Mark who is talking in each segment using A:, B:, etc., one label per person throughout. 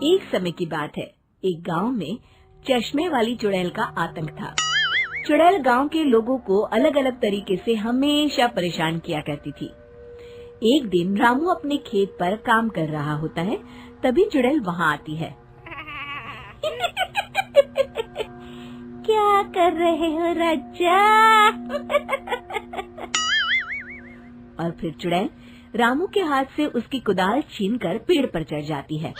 A: एक समय की बात है, एक गांव में चश्मे वाली चुड़ैल का आतंक था। चुड़ैल गांव के लोगों को अलग अलग तरीके से हमेशा परेशान किया करती थी। एक दिन रामू अपने खेत पर काम कर रहा होता है, तभी चुड़ैल वहाँ आती है। क्या कर रहे हो राजा? और फिर चुड़ैल रामू के हाथ से उसकी कुदाल छीनकर पेड़ पर चढ़ जाती है।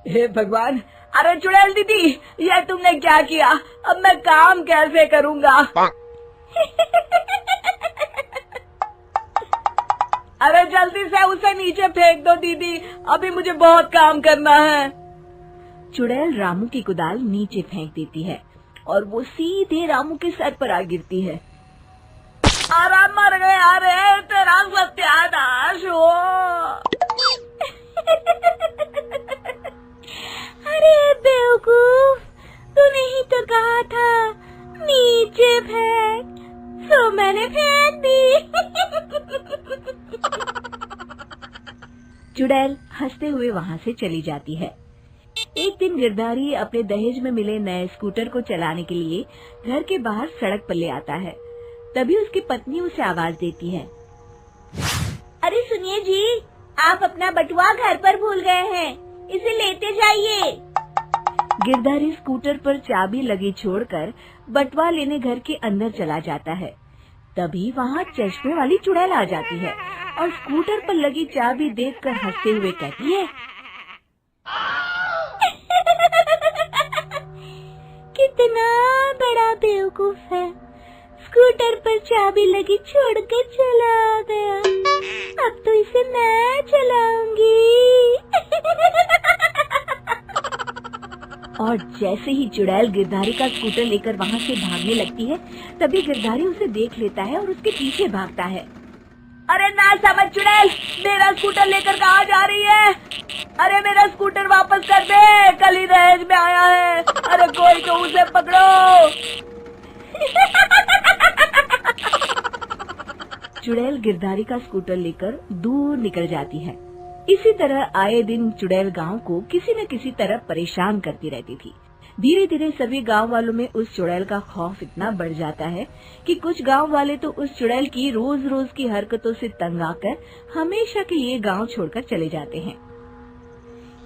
B: हे भगवान, अरे चुड़ैल दीदी, यह तुमने क्या किया? अब मैं काम कैसे करूँगा? अरे जल्दी से उसे नीचे फेंक दो दीदी, अभी मुझे बहुत काम करना है।
A: चुड़ैल रामू की कुदाल नीचे फेंक देती है और वो सीधे रामू के सर पर आ गिरती है।
B: अरे मर गया रे, तेरा सत्यानाश हो।
A: अरे बेवकूफ, तूने ही तो कहा था नीचे फेंक, तो मैंने फेंक दी। चुड़ैल हंसते हुए वहाँ से चली जाती है। एक दिन गिरधारी अपने दहेज में मिले नए स्कूटर को चलाने के लिए घर के बाहर सड़क पर ले आता है। तभी उसकी पत्नी उसे आवाज देती है। अरे सुनिए जी, आप अपना बटुआ घर पर भूल गए हैं, इसे लेते जाइए। गिरधारी स्कूटर पर चाबी लगी छोड़कर बटुआ लेने घर के अंदर चला जाता है। तभी वहाँ चश्मे वाली चुड़ैल आ जाती है और स्कूटर पर लगी चाबी देखकर हंसते हुए कहती है, कितना बड़ा बेवकूफ है, स्कूटर पर चाबी लगी छोड़कर चला गया, अब तो इसे मैं चलाऊंगी। और जैसे ही चुड़ैल गिरधारी का स्कूटर लेकर वहाँ से भागने लगती है, तभी गिरधारी उसे देख लेता है और उसके पीछे भागता है।
B: अरे ना समझ चुड़ैल, मेरा स्कूटर लेकर कहाँ जा रही है? अरे मेरा स्कूटर वापस कर दे, कल ही दहेज में आया है। अरे कोई तो उसे पकड़ो।
A: चुड़ैल गिरधारी का स्कूटर लेकर दूर निकल जाती है। इसी तरह आए दिन चुड़ैल गांव को किसी न किसी तरह परेशान करती रहती थी। धीरे धीरे सभी गांव वालों में उस चुड़ैल का खौफ इतना बढ़ जाता है कि कुछ गांव वाले तो उस चुड़ैल की रोज रोज की हरकतों से तंग आकर हमेशा के लिए गांव छोड़कर चले जाते हैं।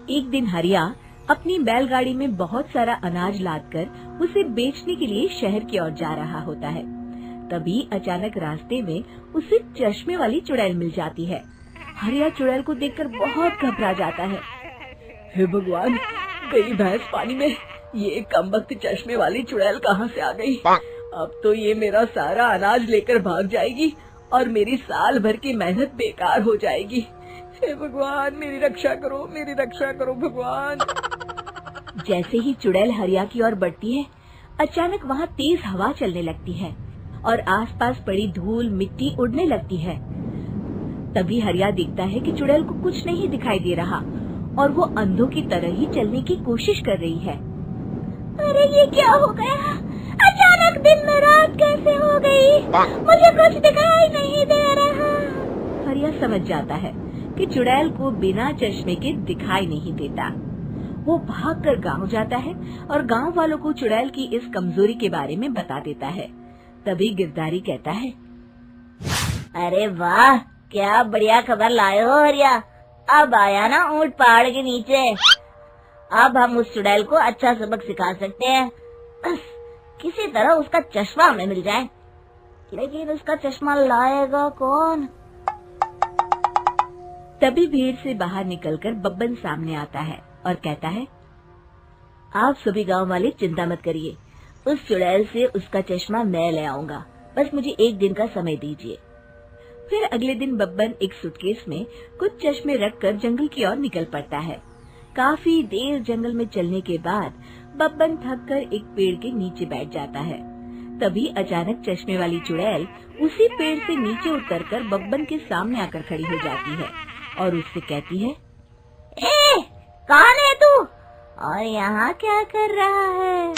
A: एक दिन हरिया अपनी बैलगाड़ी में बहुत सारा अनाज लादकर उसे बेचने के लिए शहर की ओर जा रहा होता है। तभी अचानक रास्ते में उसे चश्मे वाली चुड़ैल मिल जाती है। हरिया चुड़ैल को देखकर बहुत घबरा जाता है।
B: हे भगवान, गई भैंस पानी में, ये कमबख्त चश्मे वाली चुड़ैल कहाँ से आ गई? अब तो ये मेरा सारा अनाज लेकर भाग जाएगी और मेरी साल भर की मेहनत बेकार हो जाएगी। हे भगवान, मेरी रक्षा करो भगवान।
A: जैसे ही चुड़ैल हरिया की ओर बढ़ती है, अचानक वहाँ तेज हवा चलने लगती है और आसपास पड़ी धूल मिट्टी उड़ने लगती है। तभी हरिया देखता है कि चुड़ैल को कुछ नहीं दिखाई दे रहा और वो अंधों की तरह ही चलने की कोशिश कर रही है। अरे ये क्या हो गया? अचानक दिन में रात कैसे हो गई? मुझे कुछ दिखाई नहीं दे रहा। हरिया समझ जाता है कि चुड़ैल को बिना चश्मे के दिखाई नहीं देता। वो भागकर गांव जाता है और गांव वालों को चुड़ैल की इस कमजोरी के बारे में बता देता है। तभी गिरधारी कहता है, अरे वाह, क्या बढ़िया खबर लाए हो हरिया। अब आया ना ऊंट पहाड़ के नीचे। अब हम उस चुड़ैल को अच्छा सबक सिखा सकते हैं। बस किसी तरह उसका चश्मा हमें मिल जाए। लेकिन उसका चश्मा लाएगा कौन? तभी भीड़ से बाहर निकलकर बब्बन सामने आता है और कहता है, आप सभी गांव वाले चिंता मत करिए, उस चुड़ैल से उसका चश्मा मैं ले आऊंगा, बस मुझे एक दिन का समय दीजिए। फिर अगले दिन बब्बन एक सूटकेस में कुछ चश्मे रखकर जंगल की ओर निकल पड़ता है। काफी देर जंगल में चलने के बाद बब्बन थककर एक पेड़ के नीचे बैठ जाता है। तभी अचानक चश्मे वाली चुड़ैल उसी पेड़ से नीचे उतरकर बब्बन के सामने आकर खड़ी हो जाती है और उससे कहती है, ए, कौन है तू और यहाँ क्या कर रहा है?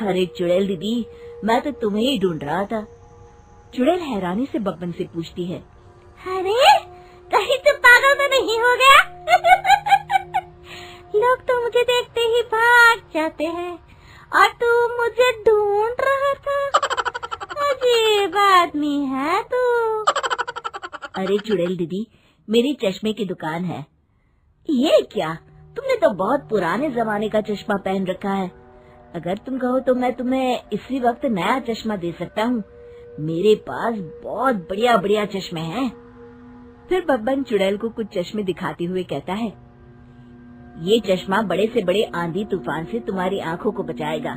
A: अरे चुड़ैल दीदी, मैं तो तुम्हें ही ढूंढ रहा था। चुड़ैल हैरानी से बब्बन से पूछती है, अरे कहीं तो पागल तो नहीं हो गया? जाते हैं। और तू मुझे ढूंढ रहा था? अजीब आदमी है तू। अरे चुड़ैल दीदी, मेरी चश्मे की दुकान है। ये क्या, तुमने तो बहुत पुराने जमाने का चश्मा पहन रखा है। अगर तुम कहो तो मैं तुम्हें इसी वक्त नया चश्मा दे सकता हूँ। मेरे पास बहुत बढ़िया बढ़िया चश्मे हैं। फिर बब्बन चुड़ैल को कुछ चश्मे दिखाते हुए कहता है, ये चश्मा बड़े से बड़े आंधी तूफान से तुम्हारी आंखों को बचाएगा।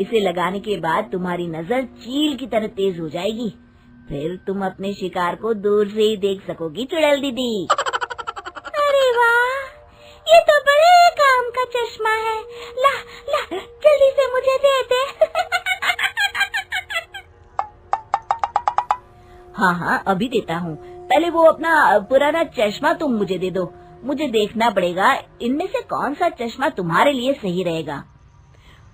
A: इसे लगाने के बाद तुम्हारी नजर चील की तरह तेज हो जाएगी। फिर तुम अपने शिकार को दूर से ही देख सकोगी चुड़ैल दीदी। अरे वाह, ये तो बड़े काम का चश्मा है। ला ला, जल्दी से मुझे दे दे। हाँ हाँ, अभी देता हूँ। पहले वो अपना पुराना चश्मा तुम मुझे दे दो। मुझे देखना पड़ेगा इनमें से कौन सा चश्मा तुम्हारे लिए सही रहेगा।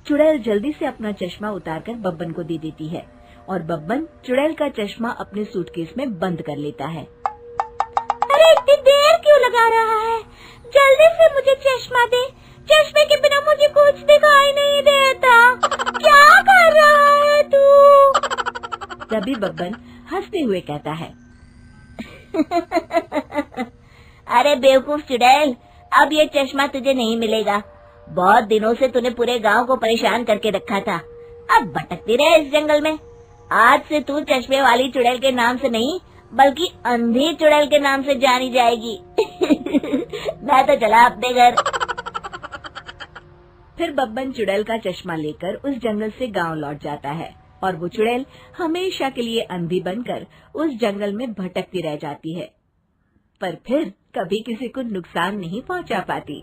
A: चुड़ैल जल्दी से अपना चश्मा उतारकर बब्बन को दे देती है और बब्बन चुड़ैल का चश्मा अपने सूटकेस में बंद कर लेता है। अरे इतनी देर क्यों लगा रहा है? जल्दी से मुझे चश्मा दे। चश्मे के बिना मुझे कुछ दिखाई नहीं देता। क्या कर रहा है तू? तभी बब्बन हंसते हुए कहता है, अरे बेवकूफ चुड़ैल, अब ये चश्मा तुझे नहीं मिलेगा। बहुत दिनों से तूने पूरे गांव को परेशान करके रखा था। अब भटकती रहे इस जंगल में। आज से तू चश्मे वाली चुड़ैल के नाम से नहीं, बल्कि अंधी चुड़ैल के नाम से जानी जाएगी। मैं तो चला अपने घर। फिर बब्बन चुड़ैल का चश्मा लेकर उस जंगल से गांव लौट जाता है और वो चुड़ैल हमेशा के लिए अंधी बनकर उस जंगल में भटकती रह जाती है, पर फिर कभी किसी को नुकसान नहीं पहुंचा पाती।